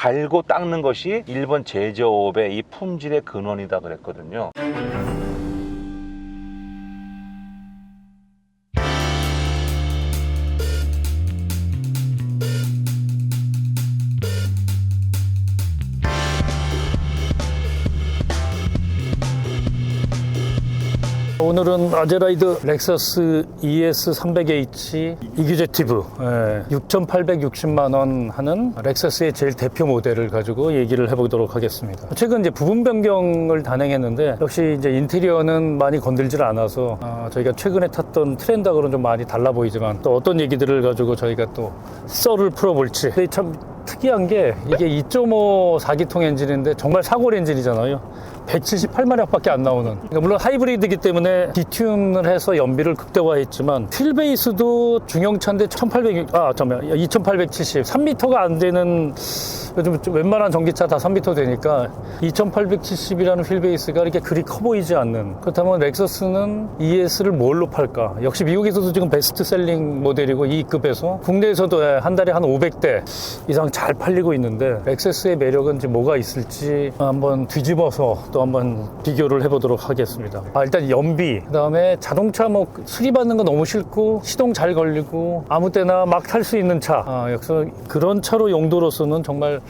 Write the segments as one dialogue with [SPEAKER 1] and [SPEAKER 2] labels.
[SPEAKER 1] 갈고 닦는 것이 일본 제조업의 이 품질의 근원이다 그랬거든요.
[SPEAKER 2] 오늘은 아제라이드 렉서스 ES300H 이규제티브 6,860만 원 하는 렉서스의 제일 대표 모델을 가지고 얘기를 해보도록 하겠습니다. 최근 이제 부분 변경을 단행했는데 역시 이제 인테리어는 많이 건들질 않아서 저희가 최근에 탔던 트렌드하고는 좀 많이 달라 보이지만 또 어떤 얘기들을 가지고 저희가 또 썰을 풀어볼지. 근데 참 특이한 게 이게 2.5 4기통 엔진인데 정말 사골 엔진이잖아요. 178마력밖에 안 나오는. 그러니까 물론 하이브리드이기 때문에 디튠을 해서 연비를 극대화했지만 휠베이스도 중형차인데 2870, 3m가 안 되는 요즘 웬만한 전기차 다 3m 되니까 2870이라는 휠베이스가 이렇게 그리 커 보이지 않는. 그렇다면 렉서스는 ES를 뭘로 팔까? 역시 미국에서도 지금 베스트셀링 모델이고 2급에서 국내에서도 한 달에 한 500대 이상 잘 팔리고 있는데 렉서스의 매력은 지금 뭐가 있을지 한번 뒤집어서 또 한번 비교를 해보도록 하겠습니다. 일단 연비, 그 다음에 자동차 뭐 수리받는 거 너무 싫고 시동 잘 걸리고 아무 때나 막 탈 수 있는 차. 여기서 그런 차로 용도로서는 정말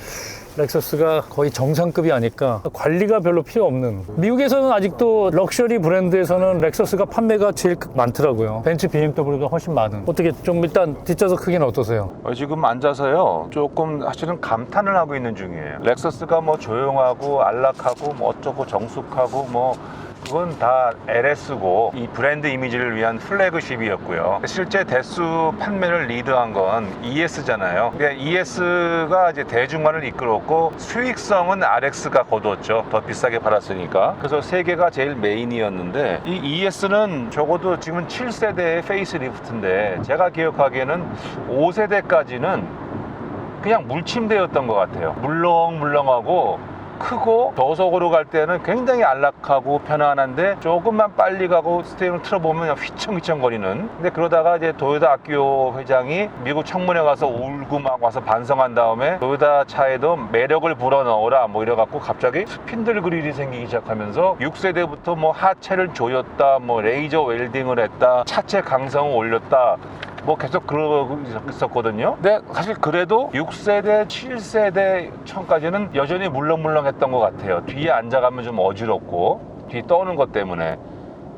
[SPEAKER 2] 렉서스가 거의 정상급이 아닐까. 관리가 별로 필요 없는. 미국에서는 아직도 럭셔리 브랜드에서는 렉서스가 판매가 제일 많더라고요. 벤츠, BMW가 훨씬 많은. 어떻게 좀 일단 뒷좌석 크기는 어떠세요?
[SPEAKER 1] 지금 앉아서요 조금 사실은 감탄을 하고 있는 중이에요. 렉서스가 뭐 조용하고 안락하고 뭐 어쩌고 정숙하고 뭐 그건 다 LS고 이 브랜드 이미지를 위한 플래그십이었고요. 실제 대수 판매를 리드한 건 ES잖아요. ES가 이제 대중화를 이끌었고 수익성은 RX가 거뒀죠. 더 비싸게 팔았으니까. 그래서 세 개가 제일 메인이었는데 이 ES는 적어도 지금 7세대의 페이스리프트인데 제가 기억하기에는 5세대까지는 그냥 물침대였던 것 같아요. 물렁물렁하고 크고 저속으로 갈 때는 굉장히 안락하고 편안한데 조금만 빨리 가고 스티어링을 틀어보면 휘청휘청거리는. 근데 그러다가 이제 도요타 아키오 회장이 미국 청문회 가서 울고 막 와서 반성한 다음에 도요타 차에도 매력을 불어넣어라 뭐 이래갖고 갑자기 스핀들 그릴이 생기기 시작하면서 6세대부터 뭐 하체를 조였다 뭐 레이저 웰딩을 했다 차체 강성을 올렸다 뭐 계속 그러고 있었거든요. 근데 사실 그래도 6세대, 7세대 처음까지는 여전히 물렁물렁했던 것 같아요. 뒤에 앉아가면 좀 어지럽고 뒤 떠오는 것 때문에.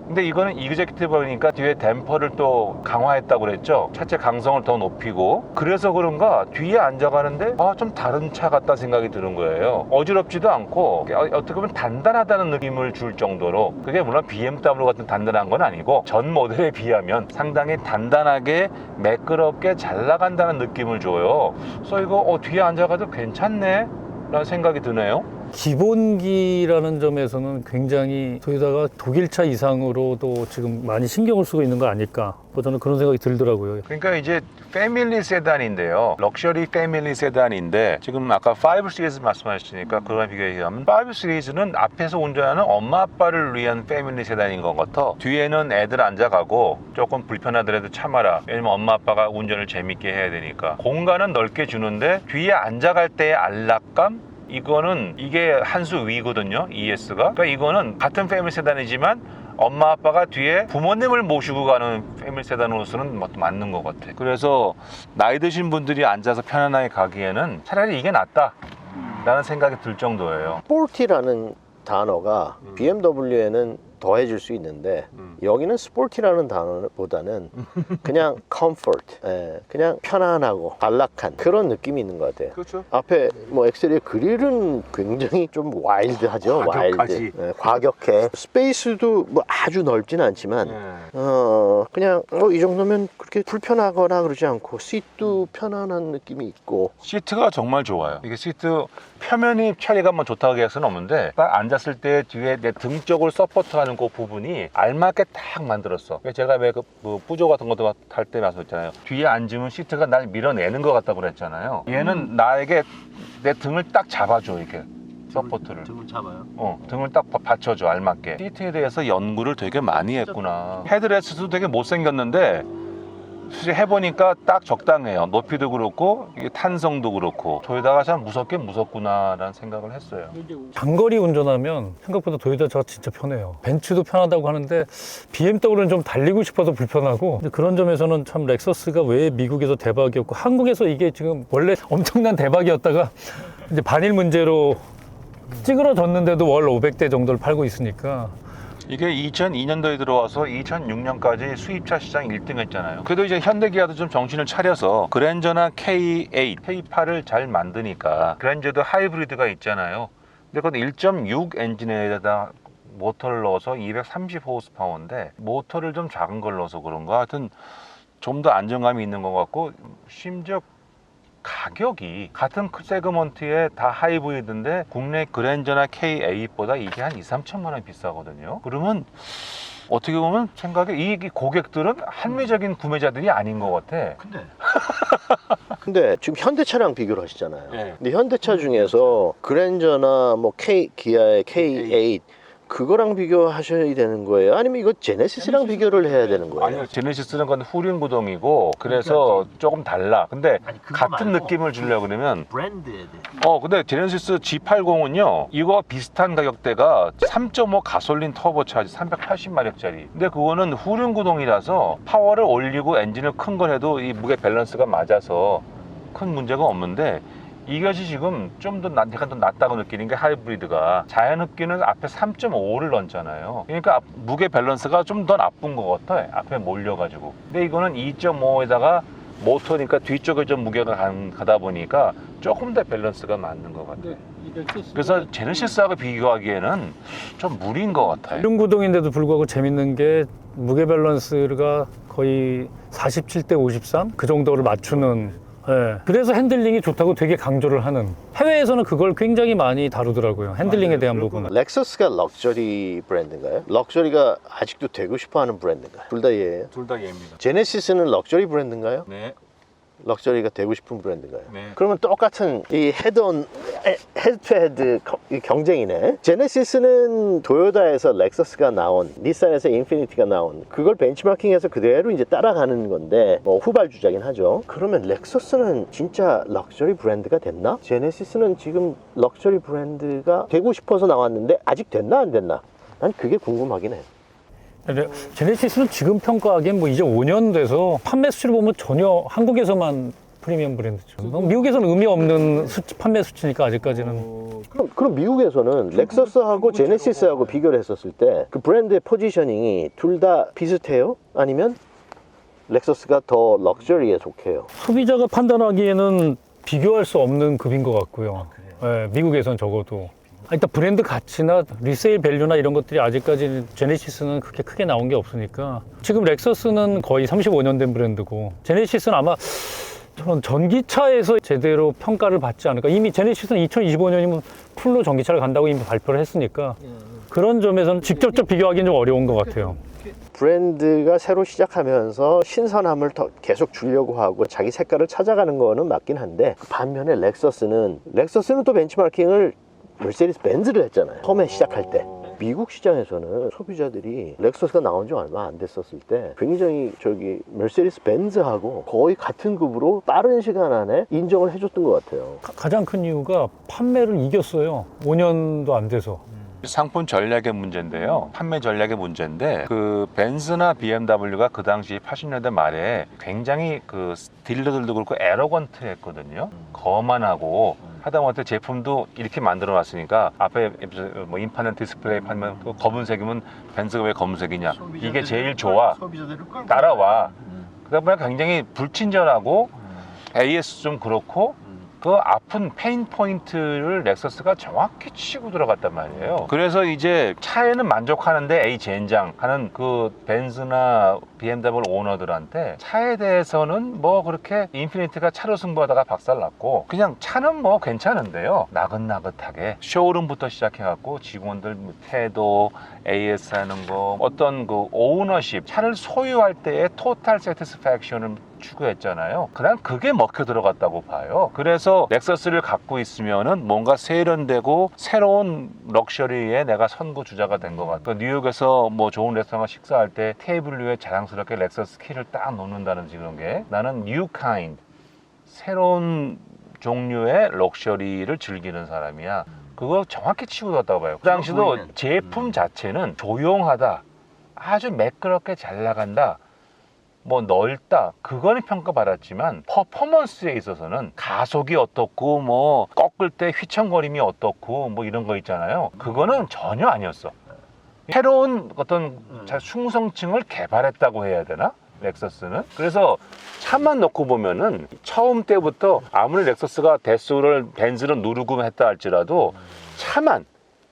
[SPEAKER 1] 근데 이거는 이그제큐티브니까 뒤에 댐퍼를 또 강화했다고 그랬죠. 차체 강성을 더 높이고. 그래서 그런가 뒤에 앉아가는데 좀 다른 차 같다 생각이 드는 거예요. 어지럽지도 않고 어떻게 보면 단단하다는 느낌을 줄 정도로. 그게 물론 BMW 같은 단단한 건 아니고 전 모델에 비하면 상당히 단단하게 매끄럽게 잘 나간다는 느낌을 줘요. 그래서 이거 뒤에 앉아가도 괜찮네 라는 생각이 드네요.
[SPEAKER 2] 기본기라는 점에서는 굉장히 도요타가 독일차 이상으로도 지금 많이 신경을 쓰고 있는 거 아닐까, 저는 그런 생각이 들더라고요.
[SPEAKER 1] 그러니까 이제 패밀리 세단인데요, 럭셔리 패밀리 세단인데 지금 아까 5 시리즈 말씀하셨으니까 그거랑 비교하면 5 시리즈는 앞에서 운전하는 엄마 아빠를 위한 패밀리 세단인 것 같아. 뒤에는 애들 앉아가고 조금 불편하더라도 참아라, 왜냐면 엄마 아빠가 운전을 재밌게 해야 되니까. 공간은 넓게 주는데 뒤에 앉아갈 때의 안락감, 이게 한 수 위거든요, ES가. 그러니까 이거는 같은 패밀리 세단이지만 엄마 아빠가 뒤에 부모님을 모시고 가는 패밀리 세단으로서는 맞는 것 같아. 그래서 나이 드신 분들이 앉아서 편안하게 가기에는 차라리 이게 낫다 라는 생각이 들 정도예요.
[SPEAKER 3] 스포티라는 단어가 BMW에는 더해질 수 있는데 여기는 스포티라는 단어보다는 그냥 comfort, 그냥 편안하고 안락한 그런 느낌이 있는 것 같아요.
[SPEAKER 1] 그렇죠.
[SPEAKER 3] 앞에 뭐 엑셀의 그릴은 굉장히 좀 와일드하죠. 와일드, 과격해. 스페이스도 뭐 아주 넓진 않지만 그냥 이 정도면 그렇게 불편하거나 그러지 않고 시트도 편안한 느낌이 있고.
[SPEAKER 1] 시트가 정말 좋아요. 이게 시트 표면이 처리감만 좋다고 할 수는 없는데 딱 앉았을 때 뒤에 내 등 쪽을 서포트하는 그 부분이 알맞게 딱 만들었어. 제가 왜 그 뿌조 같은 것도 탈 때 말씀했잖아요. 뒤에 앉으면 시트가 날 밀어내는 것 같다고 그랬잖아요. 얘는 나에게 내 등을 딱 잡아줘, 이렇게. 서포트를.
[SPEAKER 3] 등을 잡아요?
[SPEAKER 1] 등을 딱 받쳐줘, 알맞게. 시트에 대해서 연구를 되게 많이 했구나. 헤드레스트도 되게 못생겼는데 실제 해보니까 딱 적당해요. 높이도 그렇고 이게 탄성도 그렇고 토요타가 참 무섭구나라는 생각을 했어요.
[SPEAKER 2] 장거리 운전하면 생각보다 도요타가 진짜 편해요. 벤츠도 편하다고 하는데 BMW는 좀 달리고 싶어서 불편하고, 근데 그런 점에서는 참 렉서스가 왜 미국에서 대박이었고 한국에서 이게 지금 원래 엄청난 대박이었다가 이제 반일 문제로 찌그러졌는데도 월 500대 정도를 팔고 있으니까.
[SPEAKER 1] 이게 2002년도에 들어와서 2006년까지 수입차 시장 1등 했잖아요. 그래도 이제 현대기아도 좀 정신을 차려서 그랜저나 K8, K8을 잘 만드니까 그랜저도 하이브리드가 있잖아요. 근데 그건 1.6 엔진에다 모터를 넣어서 230 호스파워인데 모터를 좀 작은 걸 넣어서 그런가 하여튼 좀 더 안정감이 있는 것 같고, 심지어 가격이 같은 세그먼트에 다 하이브리드인데 국내 그랜저나 K8보다 이게 한 2-3천만 원 비싸거든요. 그러면 어떻게 보면 생각에 이 고객들은 합리적인 구매자들이 아닌 것 같아.
[SPEAKER 3] 근데 지금 현대차랑 비교를 하시잖아요.
[SPEAKER 1] 네.
[SPEAKER 3] 근데 현대차 중에서 그랜저나 뭐 기아의 K8 그거랑 비교하셔야 되는 거예요? 아니면 이거 제네시스랑 비교를 해야 되는 거예요?
[SPEAKER 1] 아니요, 제네시스는 건 후륜 구동이고 그래서 조금 달라. 근데 같은 느낌을 주려고 그러면 근데 제네시스 G80은요 이거 비슷한 가격대가 3.5 가솔린 터보차지 380마력짜리. 근데 그거는 후륜 구동이라서 파워를 올리고 엔진을 큰 걸 해도 이 무게 밸런스가 맞아서 큰 문제가 없는데, 이것이 지금 좀 더 약간 더 낫다고 느끼는 게 하이브리드가 자연흡기는 앞에 3.5를 넣었잖아요. 그러니까 무게 밸런스가 좀 더 나쁜 것 같아, 앞에 몰려가지고. 근데 이거는 2.5에다가 모터니까 뒤쪽에 좀 무게가 가다 보니까 조금 더 밸런스가 맞는 것 같아요. 그래서 제네시스하고 비교하기에는 좀 무리인 것 같아요.
[SPEAKER 2] 이런 구동인데도 불구하고 재밌는 게 무게 밸런스가 거의 47대 53? 그 정도를 맞추는. 예. 그래서 핸들링이 좋다고 되게 강조를 하는, 해외에서는 그걸 굉장히 많이 다루더라고요. 핸들링에 대한 부분은.
[SPEAKER 3] 렉서스가 럭셔리 브랜드인가요? 럭셔리가 아직도 되고 싶어하는 브랜드인가요? 둘 다 예예요?
[SPEAKER 1] 둘 다 예입니다.
[SPEAKER 3] 제네시스는 럭셔리 브랜드인가요?
[SPEAKER 1] 네.
[SPEAKER 3] 럭셔리가 되고 싶은 브랜드인가요?
[SPEAKER 1] 네.
[SPEAKER 3] 그러면 똑같은 이 헤드 경쟁이네. 제네시스는 도요타에서 렉서스가 나온, 닛산에서 인피니티가 나온 그걸 벤치마킹해서 그대로 이제 따라가는 건데 뭐 후발주자긴 하죠. 그러면 렉서스는 진짜 럭셔리 브랜드가 됐나? 제네시스는 지금 럭셔리 브랜드가 되고 싶어서 나왔는데 아직 됐나 안 됐나? 난 그게 궁금하긴 해.
[SPEAKER 2] 제네시스는 지금 평가하기엔 뭐 이제 5년 돼서 판매 수치를 보면 전혀 한국에서만 프리미엄 브랜드죠. 미국에서는 의미 없는 판매 수치니까 아직까지는.
[SPEAKER 3] 그럼 미국에서는 렉서스하고 제네시스하고 비교를 했었을 때 그 브랜드의 포지셔닝이 둘 다 비슷해요? 아니면 렉서스가 더 럭셔리에 속해요?
[SPEAKER 2] 소비자가 판단하기에는 비교할 수 없는 급인 것 같고요. 예, 미국에선 적어도. 일단 브랜드 가치나 리세일 밸류나 이런 것들이 아직까지 제네시스는 그렇게 크게 나온 게 없으니까. 지금 렉서스는 거의 35년 된 브랜드고, 제네시스는 아마 저는 전기차에서 제대로 평가를 받지 않을까. 이미 제네시스는 2025년이면 풀로 전기차를 간다고 이미 발표를 했으니까 그런 점에서는 직접적 비교하기는 좀 어려운 것 같아요.
[SPEAKER 3] 브랜드가 새로 시작하면서 신선함을 더 계속 주려고 하고 자기 색깔을 찾아가는 거는 맞긴 한데, 반면에 렉서스는 또 벤치마킹을 메르세디스 벤츠를 했잖아요. 처음에 시작할 때. 미국 시장에서는 소비자들이 렉서스가 나온 지 얼마 안 됐었을 때 굉장히 메르세디스 벤츠하고 거의 같은 급으로 빠른 시간 안에 인정을 해줬던 것 같아요.
[SPEAKER 2] 가장 큰 이유가 판매를 이겼어요. 5년도 안 돼서.
[SPEAKER 1] 상품 전략의 문제인데요. 판매 전략의 문제인데, 그 벤츠나 BMW가 그 당시 80년대 말에 굉장히 그 딜러들도 그렇고 에러건트 했거든요. 거만하고 하다못해 제품도 이렇게 만들어 놨으니까 앞에 뭐 인파넷 디스플레이 팔면 검은색이면 벤츠가 왜 검은색이냐, 이게 제일 좋아, 따라와. 그러다 보니까 굉장히 불친절하고 AS 좀 그렇고 그 아픈 페인 포인트를 렉서스가 정확히 치고 들어갔단 말이에요. 그래서 이제 차에는 만족하는데 에이 젠장 하는 그 벤츠나 BMW 오너들한테 차에 대해서는 뭐 그렇게 인피니티가 차로 승부하다가 박살났고, 그냥 차는 뭐 괜찮은데요, 나긋나긋하게 쇼룸부터 시작해갖고 직원들 태도, AS 하는 거, 어떤 그 오너십, 차를 소유할 때의 토탈 세티스팩션을 추구했잖아요. 그냥 그게 먹혀 들어갔다고 봐요. 그래서 렉서스를 갖고 있으면은 뭔가 세련되고 새로운 럭셔리에 내가 선구주자가 된 것 같아요. 뉴욕에서 뭐 좋은 레스토랑 식사할 때 테이블 위에 자랑스럽게 렉서스 키를 딱 놓는다는 그런 게 나는 new kind, 새로운 종류의 럭셔리를 즐기는 사람이야. 그거 정확히 치고 들었다고 봐요. 그 당시도 제품 자체는 조용하다, 아주 매끄럽게 잘 나간다, 뭐 넓다, 그거는 평가받았지만 퍼포먼스에 있어서는 가속이 어떻고 뭐 꺾을 때 휘청거림이 어떻고 뭐 이런 거 있잖아요. 그거는 전혀 아니었어. 새로운 어떤 충성층을 개발했다고 해야 되나? 렉서스는. 그래서 차만 놓고 보면은 처음 때부터 아무리 렉서스가 대수를 벤츠를 누르고 했다 할지라도 차만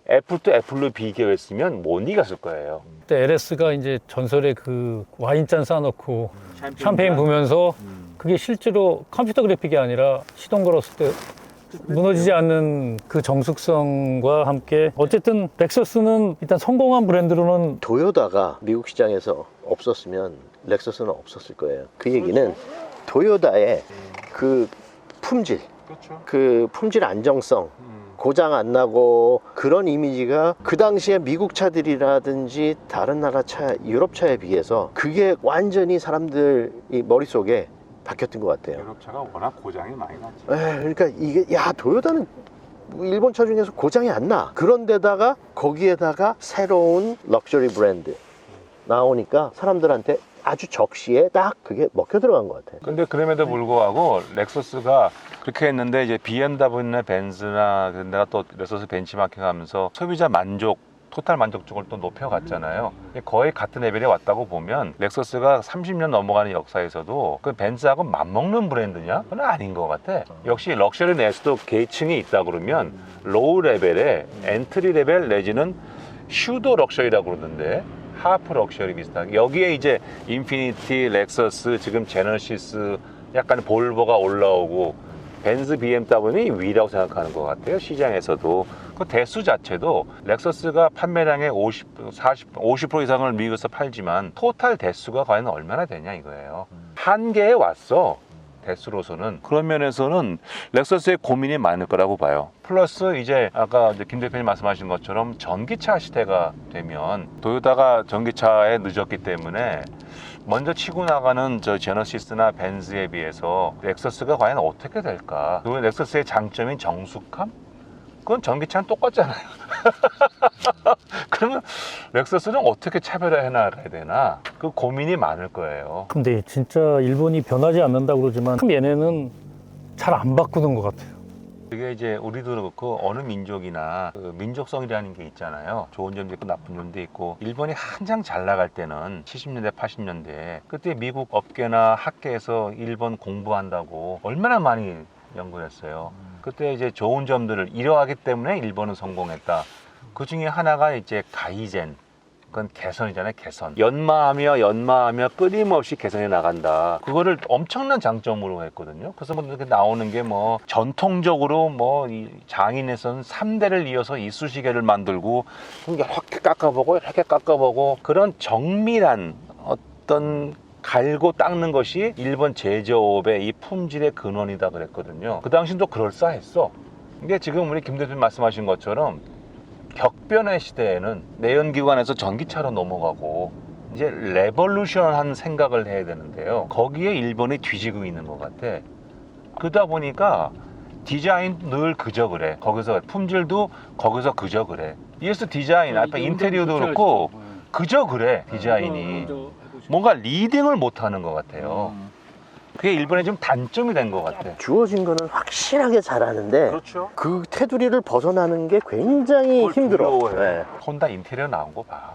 [SPEAKER 1] 애플 또 애플로 비교했으면 못 이겼을 거예요.
[SPEAKER 2] 그때 LS가 이제 전설의 그 와인잔 쌓아놓고 샴페인 부면서 그게 실제로 컴퓨터 그래픽이 아니라 시동 걸었을 때 무너지지 않는 그 정숙성과 함께 어쨌든 렉서스는 일단 성공한 브랜드로는
[SPEAKER 3] 도요타가 미국 시장에서 없었으면 렉서스는 없었을 거예요. 그 얘기는 도요타의 그 품질, 그 품질 안정성, 고장 안 나고 그런 이미지가 그 당시에 미국 차들이라든지 다른 나라 차, 유럽 차에 비해서 그게 완전히 사람들 이 머릿속에 박혔던 것 같아요.
[SPEAKER 1] 유럽 차가 워낙 고장이 많이 났죠.
[SPEAKER 3] 그러니까 이게 야 도요타는 일본 차 중에서 고장이 안 나. 그런데다가 거기에다가 새로운 럭셔리 브랜드 나오니까 사람들한테 아주 적시에 딱 그게 먹혀 들어간 것 같아요.
[SPEAKER 1] 근데 그럼에도 불구하고 렉서스가 그렇게 했는데 이제 BMW나 벤츠나 내가 또 렉서스 벤치마킹 하면서 소비자 만족, 토탈 만족도를 또 높여갔잖아요. 거의 같은 레벨에 왔다고 보면 렉서스가 30년 넘어가는 역사에서도 그 벤츠하고 맞먹는 브랜드냐? 그건 아닌 것 같아. 역시 럭셔리 내에서도 계층이 있다 그러면 로우 레벨에 엔트리 레벨 내지는 슈도 럭셔리라고 그러는데 하프 럭셔리 비슷하게 여기에 이제 인피니티, 렉서스, 지금 제너시스, 약간 볼보가 올라오고 벤츠, BMW는 위라고 생각하는 것 같아요. 시장에서도 그 대수 자체도 렉서스가 판매량의 50% 이상을 미국에서 팔지만 토탈 대수가 과연 얼마나 되냐 이거예요. 한계에 왔어. 대수로서는. 그런 면에서는 렉서스의 고민이 많을 거라고 봐요. 플러스 이제 아까 김 대표님 말씀하신 것처럼 전기차 시대가 되면 도요타가 전기차에 늦었기 때문에 먼저 치고 나가는 저 제너시스나 벤츠에 비해서 렉서스가 과연 어떻게 될까? 그 렉서스의 장점인 정숙함? 그건 전기차는 똑같잖아요. 그러면 렉서스는 어떻게 차별화해 나가야 되나? 그 고민이 많을 거예요.
[SPEAKER 2] 근데 진짜 일본이 변하지 않는다고 그러지만 참 얘네는 잘 안 바꾸는 것 같아요.
[SPEAKER 1] 그게 이제 우리도 그렇고 어느 민족이나 그 민족성이라는 게 있잖아요. 좋은 점도 있고 나쁜 점도 있고 일본이 한창 잘 나갈 때는 70년대 80년대 그때 미국 업계나 학계에서 일본 공부한다고 얼마나 많이 연구를 했어요. 그때 이제 좋은 점들을 이뤄하기 때문에 일본은 성공했다. 그 중에 하나가 이제 가이젠. 그건 개선이잖아요, 개선. 연마하며 끊임없이 개선해 나간다. 그거를 엄청난 장점으로 했거든요. 그래서 뭐 이렇게 나오는 게 뭐 전통적으로 뭐 이 장인에서는 3대를 이어서 이쑤시개를 만들고 이렇게 깎아보고 그런 정밀한 어떤 갈고 닦는 것이 일본 제조업의 이 품질의 근원이다 그랬거든요. 그 당시도 그럴싸했어. 근데 지금 우리 김 대표님 말씀하신 것처럼 격변의 시대에는 내연기관에서 전기차로 넘어가고 이제 레볼루션한 생각을 해야 되는데요. 거기에 일본이 뒤지고 있는 것 같아. 그러다 보니까 디자인 늘 그저 그래. 거기서 품질도 거기서 그저 그래. ES 디자인, 아까 인테리어도 그렇고 그저 그래 디자인이. 뭔가 리딩을 못하는 것 같아요. 그게 일본의 좀 단점이 된 것 같아.
[SPEAKER 3] 주어진 거는 확실하게 잘하는데
[SPEAKER 1] 그렇죠.
[SPEAKER 3] 그 테두리를 벗어나는 게 굉장히 힘들어.
[SPEAKER 1] 네. 혼다 인테리어 나온 거 봐.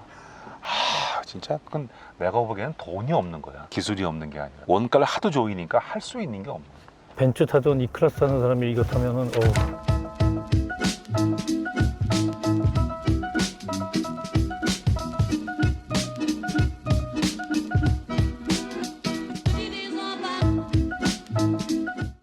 [SPEAKER 1] 진짜 그건 내가 보기에는 돈이 없는 거야. 기술이 없는 게 아니라 원가를 하도 조이니까 할 수 있는 게 없는 거야.
[SPEAKER 2] 벤츠 타던 이 클래스 타는 사람이 이거 타면은